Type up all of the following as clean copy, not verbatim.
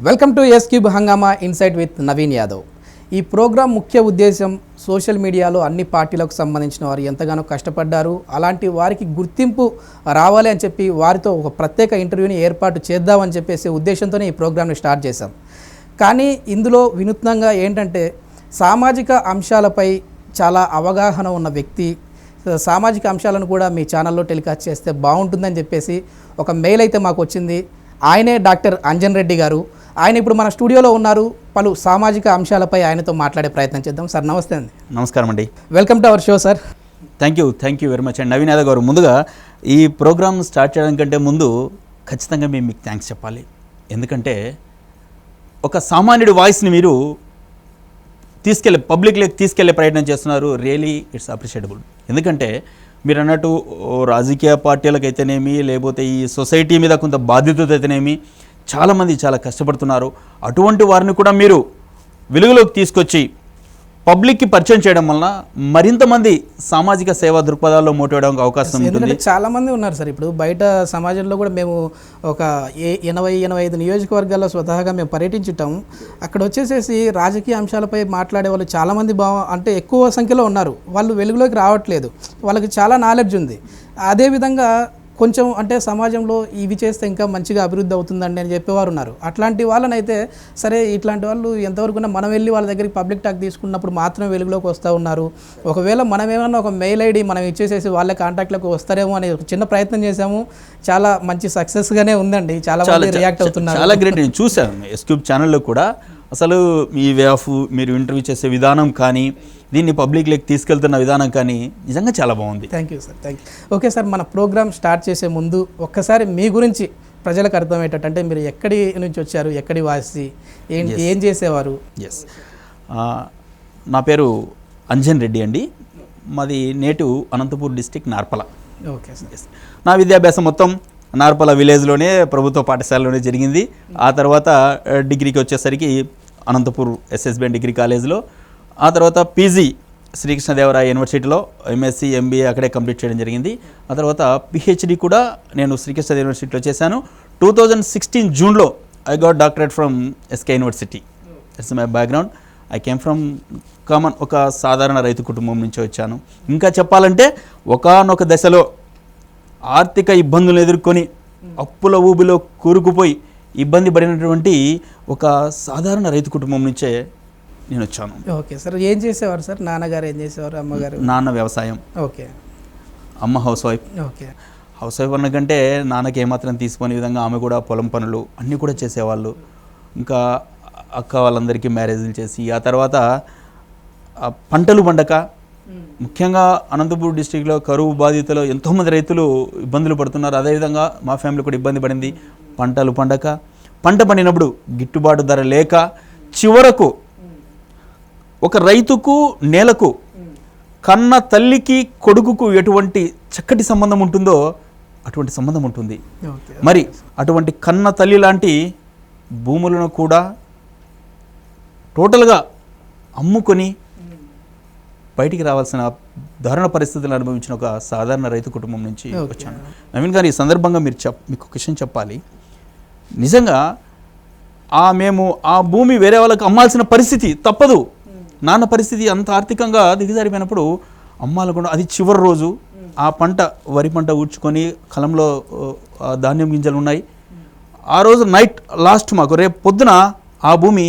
Welcome to yes cube హంగామా insight with Naveen Yadav. ఈ programme ముఖ్య ఉద్దేశం సోషల్ మీడియాలో అన్ని పార్టీలకు సంబంధించిన వారు ఎంతగానో కష్టపడ్డారు, అలాంటి వారికి గుర్తింపు రావాలి అని చెప్పి వారితో ఒక ప్రత్యేక ఇంటర్వ్యూని ఏర్పాటు చేద్దామని చెప్పేసి ఉద్దేశంతోనే ఈ ప్రోగ్రామ్ని స్టార్ట్ చేశాం. కానీ ఇందులో వినూత్నంగా ఏంటంటే సామాజిక అంశాలపై చాలా అవగాహన ఉన్న వ్యక్తి, సామాజిక అంశాలను కూడా మీ ఛానల్లో టెలికాస్ట్ చేస్తే బాగుంటుందని చెప్పేసి ఒక మెయిల్ అయితే మాకు వచ్చింది. ఆయనే డాక్టర్ అంజన్ రెడ్డి గారు. ఆయన ఇప్పుడు మన స్టూడియోలో ఉన్నారు. పలు సామాజిక అంశాలపై ఆయనతో మాట్లాడే ప్రయత్నం చేద్దాం. సార్ నమస్తే అండి. నమస్కారం అండి. Welcome to our show sir. Thank you very much అండి. నవీన్ యాదవ్ గారు, ముందుగా ఈ ప్రోగ్రామ్ స్టార్ట్ చేయడం కంటే ముందు ఖచ్చితంగా మేము మీకు థ్యాంక్స్ చెప్పాలి. ఎందుకంటే ఒక సామాన్యుడి వాయిస్ని మీరు పబ్లిక్లోకి తీసుకెళ్లే ప్రయత్నం చేస్తున్నారు. Really it's appreciable. ఎందుకంటే మీరు అన్నట్టు రాజకీయ పార్టీలకైతేనేమి, లేకపోతే ఈ సొసైటీ మీద కొంత బాధ్యత అయితేనేమి, చాలామంది చాలా కష్టపడుతున్నారు. అటువంటి వారిని కూడా మీరు వెలుగులోకి తీసుకొచ్చి పబ్లిక్కి పరిచయం చేయడం వలన మరింత మంది సామాజిక సేవా దృక్పథాల్లో మోటివేట్ అవ్వడానికి అవకాశం ఉంటుంది. చాలామంది ఉన్నారు సార్. ఇప్పుడు బయట సమాజంలో కూడా మేము ఒక 80-85 నియోజకవర్గాల్లో స్వతహాగా మేము పర్యటించుంటాము. అక్కడ వచ్చేసేసి రాజకీయ అంశాలపై మాట్లాడే వాళ్ళు చాలామంది అంటే ఎక్కువ సంఖ్యలో ఉన్నారు. వాళ్ళు వెలుగులోకి రావట్లేదు. వాళ్ళకి చాలా నాలెడ్జ్ ఉంది. అదేవిధంగా కొంచెం అంటే సమాజంలో ఇవి చేస్తే ఇంకా మంచిగా అభివృద్ధి అవుతుందండి అని చెప్పేవారు ఉన్నారు. అట్లాంటి వాళ్ళనైతే సరే, ఇట్లాంటి వాళ్ళు ఎంతవరకు మనం వెళ్ళి వాళ్ళ దగ్గరికి పబ్లిక్ టాక్ తీసుకున్నప్పుడు మాత్రం వెలుగులోకి వస్తూ ఉన్నారు. ఒకవేళ మనం ఏమన్నా ఒక మెయిల్ ఐడి మనం ఇచ్చేసేసి వాళ్ళ కాంటాక్ట్లోకి వస్తారేమో అని ఒక చిన్న ప్రయత్నం చేశాము. చాలా మంచి సక్సెస్గానే ఉందండి. చాలా మంది రియాక్ట్ అవుతున్నారు. చాలా గ్రేట్. నేను చూశాను ఎస్ క్యూబ్ ఛానల్లో కూడా. అసలు మీ వే ఆఫ్ మీరు ఇంటర్వ్యూ చేసే విధానం కానీ, దీన్ని పబ్లిక్లోకి తీసుకెళ్తున్న విధానం కానీ నిజంగా చాలా బాగుంది. Thank you sir. Thank you. Okay sir, మన ప్రోగ్రామ్ స్టార్ట్ చేసే ముందు ఒక్కసారి మీ గురించి ప్రజలకు అర్థమయ్యేటట్టు, అంటే మీరు ఎక్కడి నుంచి వచ్చారు, ఎక్కడి వాసి, ఏం చేసేవారు? ఎస్, నా పేరు అంజన్ రెడ్డి అండి. మాది నేటివ్ Anantapur district, Narpala. Okay sir. Yes, నా విద్యాభ్యాసం మొత్తం నార్పల విలేజ్లోనే ప్రభుత్వ పాఠశాలలోనే జరిగింది. ఆ తర్వాత డిగ్రీకి వచ్చేసరికి అనంతపూర్ ఎస్ఎస్బిఎన్ డిగ్రీ కాలేజ్లో, ఆ తర్వాత పీజీ శ్రీకృష్ణదేవరాయ యూనివర్సిటీలో ఎంఎస్సి ఎంబీఏ అక్కడే కంప్లీట్ చేయడం జరిగింది. ఆ తర్వాత పిహెచ్డి కూడా నేను శ్రీకృష్ణదేవ యూనివర్సిటీలో చేశాను. 2016 జూన్లో I got doctorate from SK university. It's my background. I came from common, ఒక సాధారణ రైతు కుటుంబం నుంచి వచ్చాను. ఇంకా చెప్పాలంటే ఒకానొక దశలో ఆర్థిక ఇబ్బందులు ఎదుర్కొని అప్పుల ఊబిలో కూరుకుపోయి ఇబ్బంది పడినటువంటి ఒక సాధారణ రైతు కుటుంబం నుంచే నేను వచ్చాను. Okay sir. ఏం చేసేవారు సార్? నాన్నగారు ఏం చేసేవారు? అమ్మగారు? నాన్న వ్యవసాయం. ఓకే. అమ్మ housewife. Okay. Housewife అన్నకంటే నాన్నకి ఏమాత్రం తీసుకునే విధంగా ఆమె కూడా పొలం పనులు అన్నీ కూడా చేసేవాళ్ళు. ఇంకా అక్క వాళ్ళందరికీ మ్యారేజ్లు చేసి, ఆ తర్వాత పంటలు పండక, ముఖ్యంగా అనంతపూర్ డిస్టిక్లో కరువు బాధితులు ఎంతోమంది రైతులు ఇబ్బందులు పడుతున్నారు. అదేవిధంగా మా ఫ్యామిలీ కూడా ఇబ్బంది పడింది. పంటలు పండక, పంట పండినప్పుడు గిట్టుబాటు ధర లేక, చివరకు ఒక రైతుకు నేలకు, కన్న తల్లికి కొడుకుకు ఎటువంటి చక్కటి సంబంధం ఉంటుందో అటువంటి సంబంధం ఉంటుంది. మరి అటువంటి కన్న తల్లి లాంటి భూములను కూడా టోటల్గా అమ్ముకొని బయటికి రావాల్సిన దారుణ పరిస్థితులను అనుభవించిన ఒక సాధారణ రైతు కుటుంబం నుంచి వచ్చాను. నవీన్ గారు, ఈ సందర్భంగా మీకు ఒక విషయం చెప్పాలి. నిజంగా మేము ఆ భూమి వేరే వాళ్ళకి అమ్మాల్సిన పరిస్థితి తప్పదు. నాన్న పరిస్థితి అంత ఆర్థికంగా దిగజారిపోయినప్పుడు అమ్మాలకుండా, అది చివరి రోజు ఆ పంట, వరి పంట ఊడ్చుకొని కలంలో ధాన్యం గింజలు ఉన్నాయి. ఆ రోజు నైట్ లాస్ట్ మాకు, రేపు పొద్దున ఆ భూమి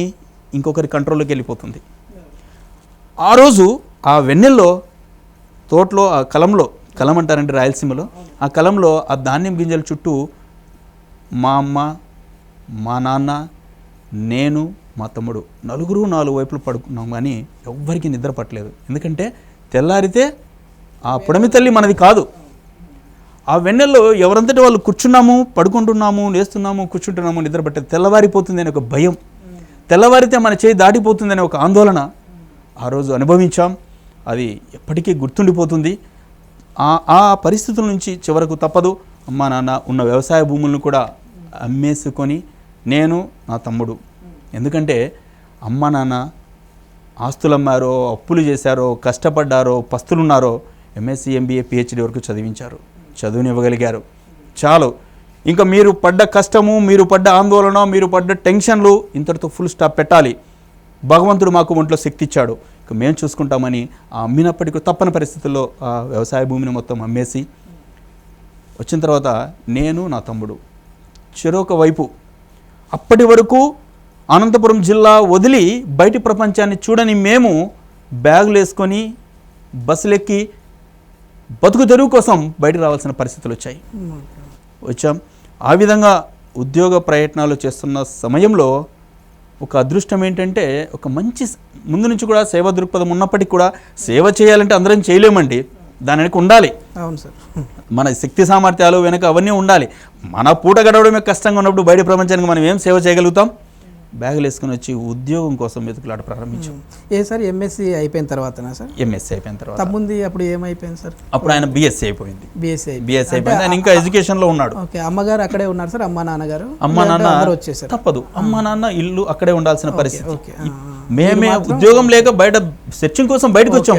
ఇంకొకరి కంట్రోల్లోకి వెళ్ళిపోతుంది. ఆ రోజు ఆ వెన్నెల్లో తోటలో, ఆ కలం అంటారంటే రాయలసీమలో, ఆ కలంలో ఆ ధాన్యం గింజల చుట్టూ మా అమ్మ, మా నాన్న, నేను, మా తమ్ముడు, నలుగురు 4 వైపులు పడుకున్నాం. కానీ ఎవ్వరికి నిద్ర పట్టలేదు. ఎందుకంటే తెల్లారితే ఆ పుడమి తల్లి మనది కాదు. ఆ వెన్నెల్లో ఎవరంతటి వాళ్ళు కూర్చున్నాము, పడుకుంటున్నాము, లేస్తున్నాము, కూర్చుంటున్నాము, నిద్ర పట్టేది. తెల్లవారిపోతుంది అనే ఒక భయం, తెల్లవారితే మన చేయి దాటిపోతుంది అనే ఒక ఆందోళన ఆ రోజు అనుభవించాం. అది ఎప్పటికీ గుర్తుండిపోతుంది. ఆ పరిస్థితుల నుంచి చివరకు తప్పదు, అమ్మా నాన్న ఉన్న వ్యవసాయ భూములను కూడా అమ్మేసుకొని నేను, నా తమ్ముడు, ఎందుకంటే అమ్మ నాన్న ఆస్తులు అమ్మారో, అప్పులు చేశారో, కష్టపడ్డారో, పస్తులున్నారో, ఎంఎస్సి ఎంబీఏ పిహెచ్డి వరకు చదివించారు, చదువునివ్వగలిగారు. చాలు. ఇంకా మీరు పడ్డ కష్టము, మీరు పడ్డ ఆందోళన, మీరు పడ్డ టెన్షన్లు ఇంతటితో ఫుల్ స్టాప్ పెట్టాలి. భగవంతుడు మాకు ఒంట్లో శక్తి ఇచ్చాడు, ఇక మేము చూసుకుంటామని అమ్మినప్పటికీ తప్పని పరిస్థితుల్లో ఆ వ్యవసాయ భూమిని మొత్తం అమ్మేసి వచ్చిన తర్వాత నేను నా తమ్ముడు చెరొక వైపు అప్పటి వరకు అనంతపురం జిల్లా వదిలి బయటి ప్రపంచాన్ని చూడని మేము బ్యాగులు వేసుకొని బస్సులెక్కి బతుకు తెరువు కోసం బయట రావాల్సిన పరిస్థితులు వచ్చాం. ఆ విధంగా ఉద్యోగ ప్రయత్నాలు చేస్తున్న సమయంలో ఒక అదృష్టం ఏంటంటే, ఒక మంచి ముందు నుంచి కూడా సేవా దృక్పథం ఉన్నప్పటికీ కూడా సేవ చేయాలంటే అందరం చేయలేమండి, దాని వెనక ఉండాలి. అవును సార్, మన శక్తి సామర్థ్యాలు వెనక అవన్నీ ఉండాలి. మన పూట గడవడమే కష్టంగా ఉన్నప్పుడు బయట ప్రపంచానికి మనం ఏం సేవ చేయగలుగుతాం? బ్యాగులు వేసుకుని వచ్చి ఉద్యోగం కోసం వెతుకులాట ప్రారంభించాం. సార్ ఎంఎస్సీ అయిపోయిన తర్వాతనా సార్? ఎంఎస్సీ అయిపోయిన తర్వాత. తమ్ముంది అప్పుడు ఏమైపోయింది సార్? అప్పుడు ఆయన బీఎస్సీ అయిపోయింది. బీఎస్సీ అయిపోయింది. ఆయన ఇంకా ఎడ్యుకేషన్లో ఉన్నాడు. ఓకే, అమ్మగారు అక్కడే ఉన్నారు సార్? అమ్మ నాన్నగారు? అమ్మ నాన్న వచ్చేసారు. తప్పదు, అమ్మ నాన్న ఇల్లు అక్కడే ఉండాల్సిన పరిస్థితి. మేమే ఉద్యోగం లేక బయట సెర్చింగ్ కోసం బయటకు వచ్చాం,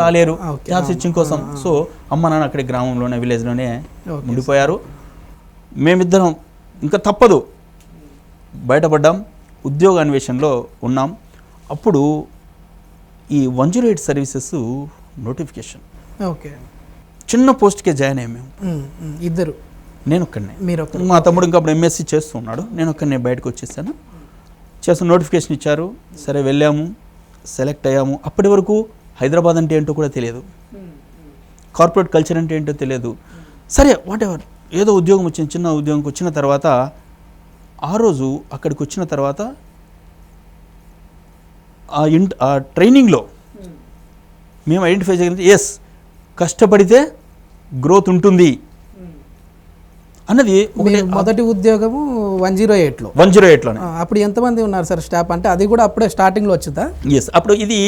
రాలేరు జాబ్ సెర్చింగ్ కోసం. సో అమ్మ నాన్న అక్కడే గ్రామంలోనే, విలేజ్లోనే ఉండిపోయారు. మేమిద్దరం ఇంకా తప్పదు బయటపడ్డాం, ఉద్యోగ అన్వేషణలో ఉన్నాం. అప్పుడు ఈ 108 సర్వీసెస్ నోటిఫికేషన్, ఓకే, చిన్న పోస్ట్కే జాయిన్ అయ్యాం మేము ఇద్దరు. నేను ఒక్కనే, మీరు మా తమ్ముడు ఇంకా అప్పుడు ఎంఎస్సీ చేస్తూ ఉన్నాడు, నేను ఒక్కనే బయటకు వచ్చేసాను. చేస్తూ నోటిఫికేషన్ ఇచ్చారు, సరే వెళ్ళాము, సెలెక్ట్ అయ్యాము. అప్పటి వరకు హైదరాబాద్ అంటే ఏంటో కూడా తెలియదు, కార్పొరేట్ కల్చర్ అంటే ఏంటో తెలియదు. సరే వాట్ ఎవర్, ఏదో ఉద్యోగం వచ్చింది. చిన్న ఉద్యోగంకి వచ్చిన తర్వాత ఆ రోజు అక్కడికి వచ్చిన తర్వాత ఆ ట్రైనింగ్లో మేము ఐడెంటిఫై చేయగలిగితే ఎస్, కష్టపడితే గ్రోత్ ఉంటుంది అన్నది. మొదటి ఉద్యోగము 108లో. 108లోనే. అప్పుడు ఎంతమంది ఉన్నారు సార్ స్టాఫ్? అంటే అది కూడా అప్పుడే స్టార్టింగ్లో వచ్చిందా? ఎస్, అప్పుడు ఇది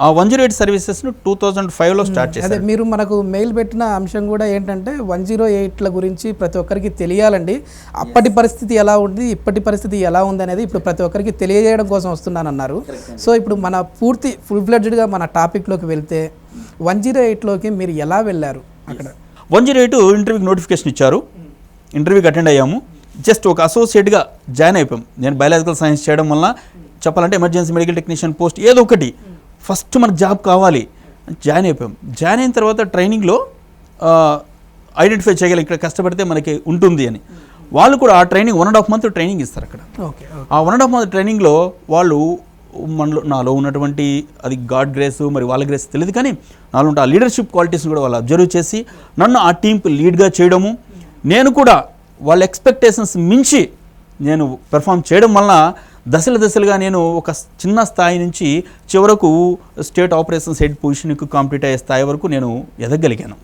ఆ 108 సర్వీసెస్ను 2005లో స్టార్ట్ చేశారు. అదే మీరు మనకు మెయిల్ పెట్టిన అంశం కూడా ఏంటంటే 108ల గురించి ప్రతి ఒక్కరికి తెలియాలండి. అప్పటి పరిస్థితి ఎలా ఉంది, ఇప్పటి పరిస్థితి ఎలా ఉంది అనేది ఇప్పుడు ప్రతి ఒక్కరికి తెలియజేయడం కోసం వస్తున్నానన్నారు. సో ఇప్పుడు మన పూర్తి ఫుల్ ఫ్లెడ్జ్డ్గా మన టాపిక్లోకి వెళ్తే 108లోకి మీరు ఎలా వెళ్ళారు? అక్కడ 108 ఇంటర్వ్యూకి నోటిఫికేషన్ ఇచ్చారు, ఇంటర్వ్యూకి అటెండ్ అయ్యాము. జస్ట్ ఒక అసోసియేట్గా జాయిన్ అయిపోయాం. నేను బయాలజికల్ సైన్స్ చేయడం వల్ల చెప్పాలంటే ఎమర్జెన్సీ మెడికల్ టెక్నీషియన్ పోస్ట్ ఏదో ఒకటి ఫస్ట్ మనకు జాబ్ కావాలి, జాయిన్ అయిపోయాం. జాయిన్ అయిన తర్వాత ట్రైనింగ్లో ఐడెంటిఫై చేయగలి ఇక్కడ కష్టపడితే మనకి ఉంటుంది అని. వాళ్ళు కూడా ఆ ట్రైనింగ్ 1.5 month ట్రైనింగ్ ఇస్తారు అక్కడ. ఆ 1.5 month ట్రైనింగ్లో వాళ్ళు నాలో ఉన్నటువంటి అది గాడ్ గ్రేస్, మరి వాళ్ళ గ్రేస్ తెలియదు, కానీ నాలో ఉంటే ఆ లీడర్షిప్ క్వాలిటీస్ని కూడా వాళ్ళు అబ్జర్వ్ చేసి నన్ను ఆ టీంకి లీడ్గా చేయడము, నేను కూడా వాళ్ళ ఎక్స్పెక్టేషన్స్ మించి నేను పెర్ఫామ్ చేయడం వలన దశలుగా నేను ఒక చిన్న స్థాయి నుంచి చివరకు స్టేట్ ఆపరేషన్స్ హెడ్ పొజిషన్కి కాంప్లీట్ అయ్యే స్థాయి వరకు నేను ఎదగలిగాను.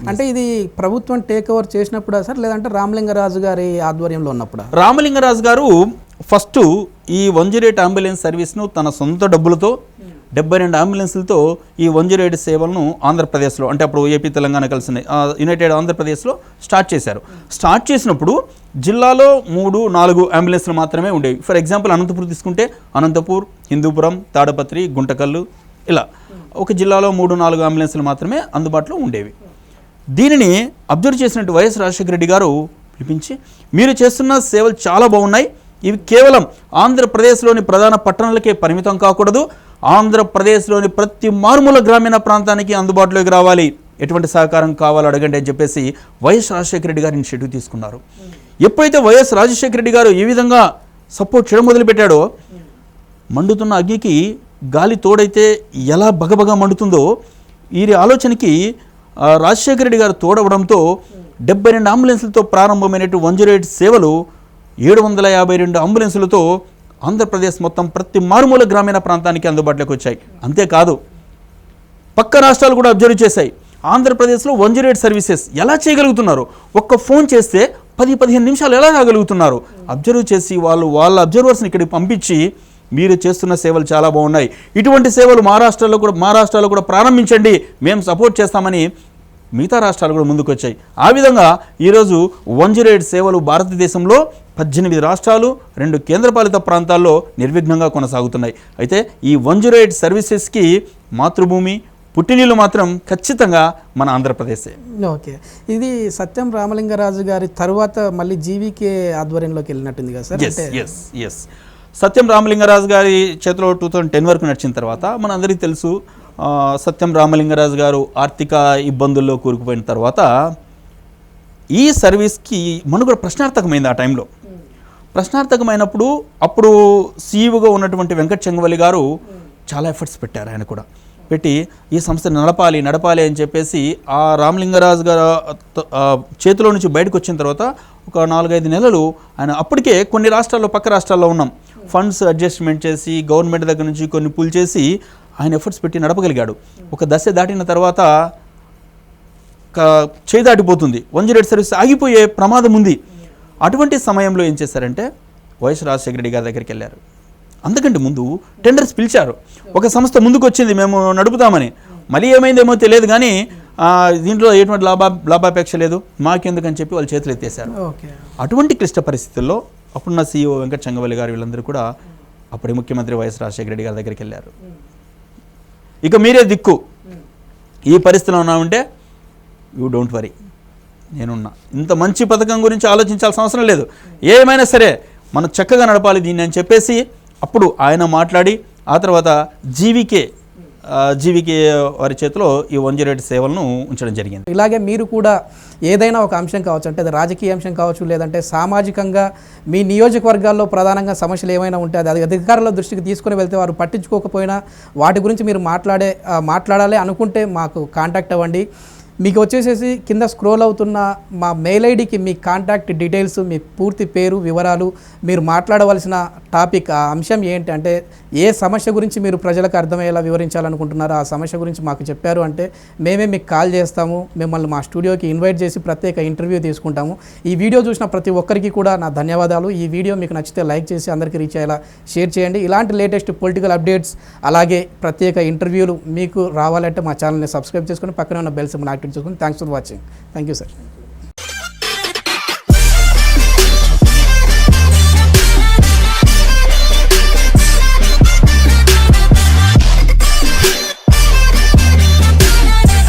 అంటే ఇది ప్రభుత్వం టేక్ ఓవర్ చేసినప్పుడా సార్, లేదంటే రామలింగరాజు గారి ఆధ్వర్యంలో ఉన్నప్పుడా? రామలింగరాజు గారు ఫస్ట్ ఈ 108 అంబులెన్స్ సర్వీస్ను తన సొంత డబ్బులతో 72 అంబులెన్స్లతో ఈ 108 సేవలను ఆంధ్రప్రదేశ్లో, అంటే అప్పుడు ఏపీ తెలంగాణ కలిసి యునైటెడ్ ఆంధ్రప్రదేశ్లో స్టార్ట్ చేశారు. స్టార్ట్ చేసినప్పుడు జిల్లాలో 3-4 అంబులెన్స్లు మాత్రమే ఉండేవి. ఫర్ ఎగ్జాంపుల్ అనంతపూర్ తీసుకుంటే అనంతపూర్, హిందూపురం, తాడపత్రి, గుంటకల్లు, ఇలా ఒక జిల్లాలో 3-4 అంబులెన్స్లు మాత్రమే అందుబాటులో ఉండేవి. దీనిని అబ్జర్వ్ చేసినట్టు వైఎస్ రాజశేఖర రెడ్డి గారు పిలిపించి, మీరు చేస్తున్న సేవలు చాలా బాగున్నాయి, ఇవి కేవలం ఆంధ్రప్రదేశ్లోని ప్రధాన పట్టణాలకే పరిమితం కాకూడదు, ఆంధ్రప్రదేశ్లోని ప్రతి మారుమూల గ్రామీణ ప్రాంతానికి అందుబాటులోకి రావాలి, ఎటువంటి సహకారం కావాలో అడగండి అని చెప్పేసి వైఎస్ రాజశేఖర రెడ్డి గారు ఇనిషియేటివ్ తీసుకున్నారు. ఎప్పుడైతే వైఎస్ రాజశేఖర రెడ్డి గారు ఈ విధంగా సపోర్ట్ చేయడం మొదలుపెట్టాడో, మండుతున్న అగ్నికి గాలి తోడైతే ఎలా బగబగా మండుతుందో, ఈ ఆలోచనకి రాజశేఖర రెడ్డి గారు తోడవడంతో 72 అంబులెన్స్లతో ప్రారంభమైనటువంటి 108 సేవలు 752 అంబులెన్సులతో ఆంధ్రప్రదేశ్ మొత్తం ప్రతి మారుమూల గ్రామీణ ప్రాంతానికి అందుబాటులోకి వచ్చాయి. అంతేకాదు పక్క రాష్ట్రాలు కూడా అబ్జర్వ్ చేశాయి, ఆంధ్రప్రదేశ్లో 108 సర్వీసెస్ ఎలా చేయగలుగుతున్నారు, ఒక్క ఫోన్ చేస్తే 10-15 నిమిషాలు ఎలా రాగలుగుతున్నారు అబ్జర్వ్ చేసి వాళ్ళ అబ్జర్వర్స్ని ఇక్కడికి పంపించి, మీరు చేస్తున్న సేవలు చాలా బాగున్నాయి, ఇటువంటి సేవలు మహారాష్ట్రలో కూడా ప్రారంభించండి, మేము సపోర్ట్ చేస్తామని మిగతా రాష్ట్రాలు కూడా ముందుకు వచ్చాయి. ఆ విధంగా ఈరోజు 108 సేవలు భారతదేశంలో 18 రాష్ట్రాలు, 2 కేంద్రపాలిత ప్రాంతాల్లో నిర్విఘ్నంగా కొనసాగుతున్నాయి. అయితే ఈ 108 సర్వీసెస్కి మాతృభూమి, పుట్టినిల్లు మాత్రం ఖచ్చితంగా మన ఆంధ్రప్రదేశే. ఓకే, ఇది సత్యం రామలింగరాజు గారి తర్వాత మళ్ళీ జీవీకే ఆధ్వర్యంలోకి వెళ్ళినట్టుంది కదా సార్? ఎస్ సత్యం రామలింగరాజు గారి చేతిలో 2010 వరకు నడిచిన తర్వాత మనందరికీ తెలుసు, సత్యం రామలింగరాజు గారు ఆర్థిక ఇబ్బందుల్లో కూరుకుపోయిన తర్వాత ఈ సర్వీస్కి మనుగడ ప్రశ్నార్థకమైంది. ఆ టైంలో ప్రశ్నార్థకమైనప్పుడు అప్పుడు సీఈఓగా ఉన్నటువంటి వెంకట చెంగవల్లి గారు చాలా ఎఫర్ట్స్ పెట్టారు. ఆయన కూడా పెట్టి ఈ సంస్థ నడపాలి అని చెప్పేసి ఆ రామలింగరాజు గారు చేతిలో నుంచి బయటకు వచ్చిన తర్వాత ఒక 4-5 నెలలు ఆయన అప్పటికే కొన్ని రాష్ట్రాల్లో, పక్క రాష్ట్రాల్లో ఉన్నాం, ఫండ్స్ అడ్జస్ట్మెంట్ చేసి గవర్నమెంట్ దగ్గర నుంచి కొన్ని పుల్ చేసి ఆయన ఎఫర్ట్స్ పెట్టి నడపగలిగాడు. ఒక దశ దాటిన తర్వాత చేయి దాటిపోతుంది, 108 సర్వీస్ ఆగిపోయే ప్రమాదం ఉంది. అటువంటి సమయంలో ఏం చేశారంటే వైఎస్ రాజశేఖర రెడ్డి గారి దగ్గరికి వెళ్ళారు. అందుకంటే ముందు టెండర్స్ పిలిచారు. ఒక సంస్థ ముందుకు వచ్చింది, మేము నడుపుతామని. మళ్ళీ ఏమైందేమో తెలియదు కానీ దీంట్లో ఎటువంటి లాభాపేక్ష లేదు, మాకెందుకని చెప్పి వాళ్ళు చేతులు ఎత్తేసారు. అటువంటి క్లిష్ట పరిస్థితుల్లో అప్పుడున్న సీఈఓ వెంకట చెంగవల్లి గారు వీళ్ళందరూ కూడా అప్పటి ముఖ్యమంత్రి వైఎస్ రాజశేఖర రెడ్డి గారి దగ్గరికి వెళ్ళారు. ఇక మీరే దిక్కు, ఈ పరిస్థితిలో ఉన్నామంటే యూ డోంట్ వరీ, నేనున్నా, ఇంత మంచి పథకం గురించి ఆలోచించాల్సిన అవసరం లేదు, ఏమైనా సరే మనం చక్కగా నడపాలి దీన్ని అని చెప్పేసి అప్పుడు ఆయన మాట్లాడి ఆ తర్వాత జీవీకే వారి చేతిలో ఈ 108 సేవలను ఉంచడం జరిగింది. ఇలాగే మీరు కూడా ఏదైనా ఒక అంశం కావచ్చు, అంటే అది రాజకీయ అంశం కావచ్చు, లేదంటే సామాజికంగా మీ నియోజకవర్గాల్లో ప్రధానంగా సమస్యలు ఏమైనా ఉంటే అది అధికారుల దృష్టికి తీసుకొని వెళ్తే వారు పట్టించుకోకపోయినా వాటి గురించి మీరు మాట్లాడాలి అనుకుంటే మాకు కాంటాక్ట్ అవ్వండి. మీకు వచ్చేసేసి కింద స్క్రోల్ అవుతున్న మా మెయిల్ ఐడికి మీ కాంటాక్ట్ డీటెయిల్స్, మీ పూర్తి పేరు, వివరాలు, మీరు మాట్లాడవలసిన టాపిక్, ఆ అంశం ఏంటి అంటే ఏ సమస్య గురించి మీరు ప్రజలకు అర్థమయ్యేలా వివరించాలనుకుంటున్నారో ఆ సమస్య గురించి మాకు చెప్పారు అంటే మేమే మీకు కాల్ చేస్తాము, మిమ్మల్ని మా స్టూడియోకి ఇన్వైట్ చేసి ప్రత్యేక ఇంటర్వ్యూ తీసుకుంటాము. ఈ వీడియో చూసిన ప్రతి ఒక్కరికి కూడా నా ధన్యవాదాలు. ఈ వీడియో మీకు నచ్చితే లైక్ చేసి అందరికీ రీచ్ అయ్యేలా షేర్ చేయండి. ఇలాంటి లేటెస్ట్ పొలిటికల్ అప్డేట్స్ అలాగే ప్రత్యేక ఇంటర్వ్యూలు మీకు రావాలంటే మా ఛానల్ని సబ్స్క్రైబ్ చేసుకొని పక్కనే ఉన్న బెల్ సింబల్ యాక్టివేట్ చేసుకొని. Thanks for watching. Thank you sir.